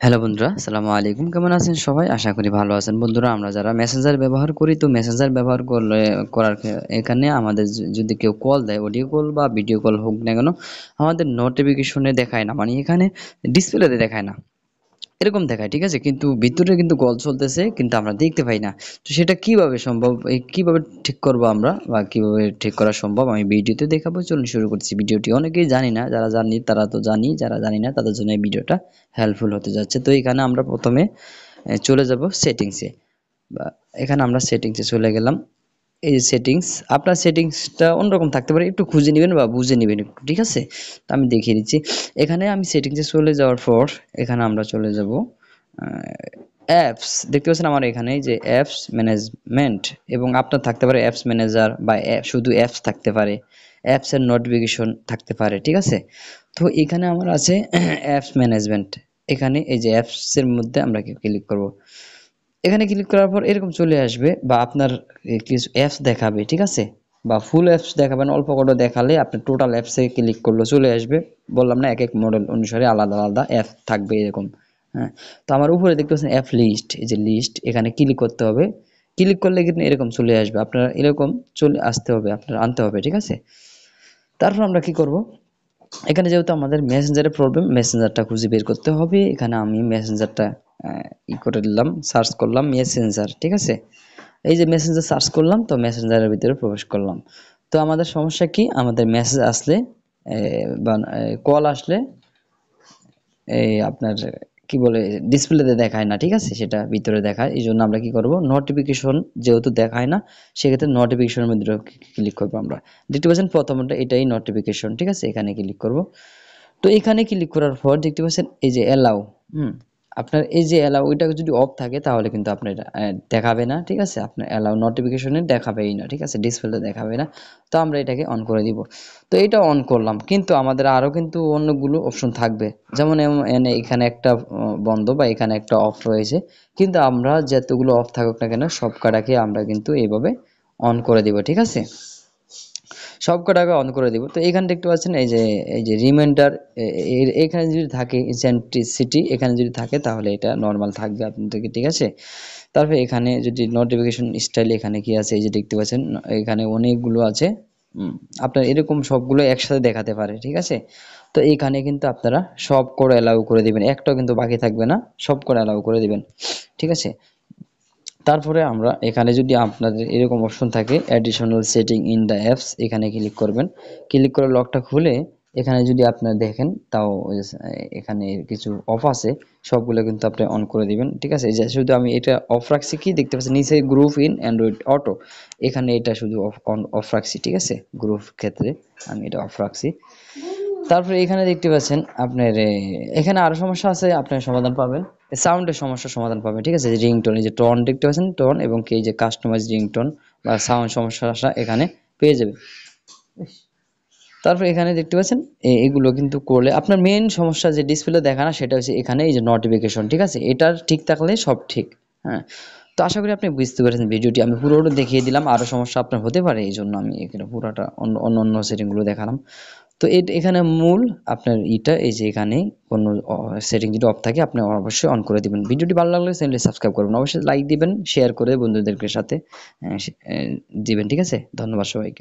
Hello বন্ধুরা, আসসালামু আলাইকুম। কেমন আছেন সবাই? আশা করি ভালো আছেন। বন্ধুরা, আমরা যারা মেসেঞ্জার ব্যবহার করি, তো মেসেঞ্জার ব্যবহার করলে এখানে আমাদের যদি কেউ কল দেয়, অডিও কল বা ভিডিও কল হোক না কেন, আমাদের নোটিফিকেশনে দেখায় না। মানে এখানে ডিসপ্লেতে দেখায় না। এরকম দেখায়, ঠিক আছে? কিন্তু ভিতরে কিন্তু কল চলতেছে, কিন্তু আমরা দেখতে পাই না। তো সেটা কিভাবে সম্ভব? কিভাবে ঠিক করবো আমরা, বা কিভাবে ঠিক করা সম্ভব আমি ভিডিওতে দেখাবো। চলুন শুরু করছি ভিডিওটি। অনেকেই জানি না, যারা জানি তারা তো জানি, যারা জানি না তাদের জন্য এই ভিডিওটা হেল্পফুল হতে যাচ্ছে। তো এখানে আমরা প্রথমে চলে যাব সেটিংসে, বা এখানে আমরা সেটিংসে চলে গেলাম। এই যে সেটিংস, আপনার সেটিংসটা অন্যরকম থাকতে পারে, একটু খুঁজে নেবেন বা বুঝে নেবেন একটু, ঠিক আছে? তো আমি দেখিয়ে দিচ্ছি। এখানে আমি সেটিংসে চলে যাওয়ার পর এখানে আমরা চলে যাব অ্যাপস। দেখতে পাচ্ছেন আমার এখানে যে অ্যাপস ম্যানেজমেন্ট, এবং আপনার থাকতে পারে অ্যাপস ম্যানেজার, বা শুধু অ্যাপস থাকতে পারে, অ্যাপসের নোটিফিকেশন থাকতে পারে, ঠিক আছে? তো এখানে আমার আছে অ্যাপস ম্যানেজমেন্ট। এখানে এই যে অ্যাপসের মধ্যে আমরা ক্লিক করব। এখানে ক্লিক করার পর এরকম চলে আসবে, বা আপনার কিছু অ্যাপস দেখাবে, ঠিক আছে? বা ফুল অ্যাপস দেখাবেন, অল্প করে দেখালে আপনি টোটাল অ্যাপসে ক্লিক করলে চলে আসবে। বললাম না, এক এক মডেল অনুসারে আলাদা আলাদা অ্যাপ থাকবে এরকম। হ্যাঁ, তো আমার উপরে দেখতে পাচ্ছেন অ্যাপ লিস্ট, এই যে লিস্ট, এখানে ক্লিক করতে হবে। ক্লিক করলে কিন্তু এরকম চলে আসবে, আপনার এরকম চলে আসতে হবে, আপনার আনতে হবে, ঠিক আছে? তারপর আমরা কি করব? এখানে যেহেতু আমাদের মেসেঞ্জারের প্রবলেম, মেসেঞ্জারটা খুঁজে বের করতে হবে। এখানে আমি মেসেঞ্জারটা করে দিলাম, সার্চ করলাম মেসেঞ্জার, ঠিক আছে? এই যে মেসেঞ্জার সার্চ করলাম, তো মেসেঞ্জারের ভিতরে প্রবেশ করলাম। তো আমাদের সমস্যা কি? আমাদের মেসেজ আসলে বা কল আসলে এই আপনার কি বলে ডিসপ্লেতে দেখায় না, ঠিক আছে? সেটা ভিতরে দেখায়। এই জন্য আমরা কি করব, নোটিফিকেশন যেহেতু দেখায় না, সেক্ষেত্রে নোটিফিকেশনের মধ্যে ক্লিক করবো আমরা। দেখতে পাচ্ছেন প্রথমটা এটাই নোটিফিকেশন, ঠিক আছে? এখানে ক্লিক করব। তো এখানে ক্লিক করার পর দেখতে পাচ্ছেন এই যে অ্যালাউ। আপনার এই যে অ্যালাউ, ওইটা যদি অফ থাকে তাহলে কিন্তু আপনার দেখাবে না, ঠিক আছে? আপনার অ্যালাউ নোটিফিকেশনে দেখাবেই না, ঠিক আছে? ডিসপ্লেতে দেখাবে না। তো আমরা এটাকে অন করে দিব। তো এটা অন করলাম, কিন্তু আমাদের আরো কিন্তু অন্যগুলো অপশন থাকবে। যেমন এখানে একটা বন্ধ, বা এখানে একটা অফ রয়েছে। কিন্তু আমরা যতগুলো অফ থাকুক না কেন, সব কটাকে আমরা কিন্তু এইভাবে অন করে দিব, ঠিক আছে? সবকটাকে অন করে দিব। তো এখানে দেখতে পাচ্ছেন এই যে রিমাইন্ডার, এখানে যদি থাকে ইসেন্ট্রিসিটি, এখানে যদি থাকে তাহলে এটা নরমাল থাকবে আপনাদেরকে, ঠিক আছে? তারপরে এখানে যদি নোটিফিকেশন স্টাইল, এখানে কি আছে এই যে দেখতে পাচ্ছেন, এখানে অনেকগুলো আছে। আপনার এরকম সবগুলো একসাথে দেখাতে পারে, ঠিক আছে? তো এখানে কিন্তু আপনারা সব করে অ্যালাউ করে দিবেন, একটাও কিন্তু বাকি থাকবে না, সব করে অ্যালাউ করে দিবেন, ঠিক আছে? তারপরে আমরা এখানে যদি আপনাদের এরকম অপশন থাকে additional setting in the apps, এখানে ক্লিক করবেন। ক্লিক করে লকটা খুলে এখানে যদি আপনারা দেখেন, তাও ওই যে এখানে কিছু অফ আছে, সবগুলো কিন্তু আপনি অন করে দিবেন, ঠিক আছে? যে শুধু আমি এটা অফ রাখছি, কি দেখতে পাচ্ছেন নিচে গ্রুপ ইন অ্যান্ড্রয়েড অটো, এখানে এটা শুধু অফ রাখছি, ঠিক আছে? গ্রুপ ক্ষেত্রে আমি এটা অফ রাখছি। তারপরে এখানে দেখতে পাচ্ছেন আপনার এখানে আরো সমস্যা আছে, আপনার সমাধান পাবেন। সাউন্ডের সমস্যার সমাধান পাবেন, ঠিক আছে? যে রিংটোন, এই যে টোন দেখতে পাচ্ছেন, টোন, এবং কি এই যে কাস্টমাইজ রিংটোন বা সাউন্ড সমস্যা আসা এখানে পেয়ে যাবে। তারপর এখানে দেখতে পাচ্ছেন এগুলো কিন্তু করলে আপনার মেইন সমস্যা যে ডিসপ্লে দেখা না, সেটা হচ্ছে এখানে এই যে নোটিফিকেশন, ঠিক আছে? এটার ঠিক থাকলে সব ঠিক। হ্যাঁ, তো আশা করি আপনি বুঝতে পেরেছেন ভিডিওটি। আমি পুরোটা দেখিয়ে দিলাম, আরো সমস্যা আপনার হতে পারে, এই জন্য আমি এখানে পুরোটা অন্য অন্য অন্য সেটিংগুলো দেখালাম। তো এখানে মূল আপনার এই যে এখানে কোনো সেটিং যদি অফ থাকে আপনি অবশ্যই অন করে দিবেন। ভিডিওটি ভালো লাগলে চ্যানেলটি সাবস্ক্রাইব করবেন, অবশ্যই লাইক দিবেন, শেয়ার করে বন্ধুদের সাথে দিবেন, ঠিক আছে? ধন্যবাদ সবাইকে।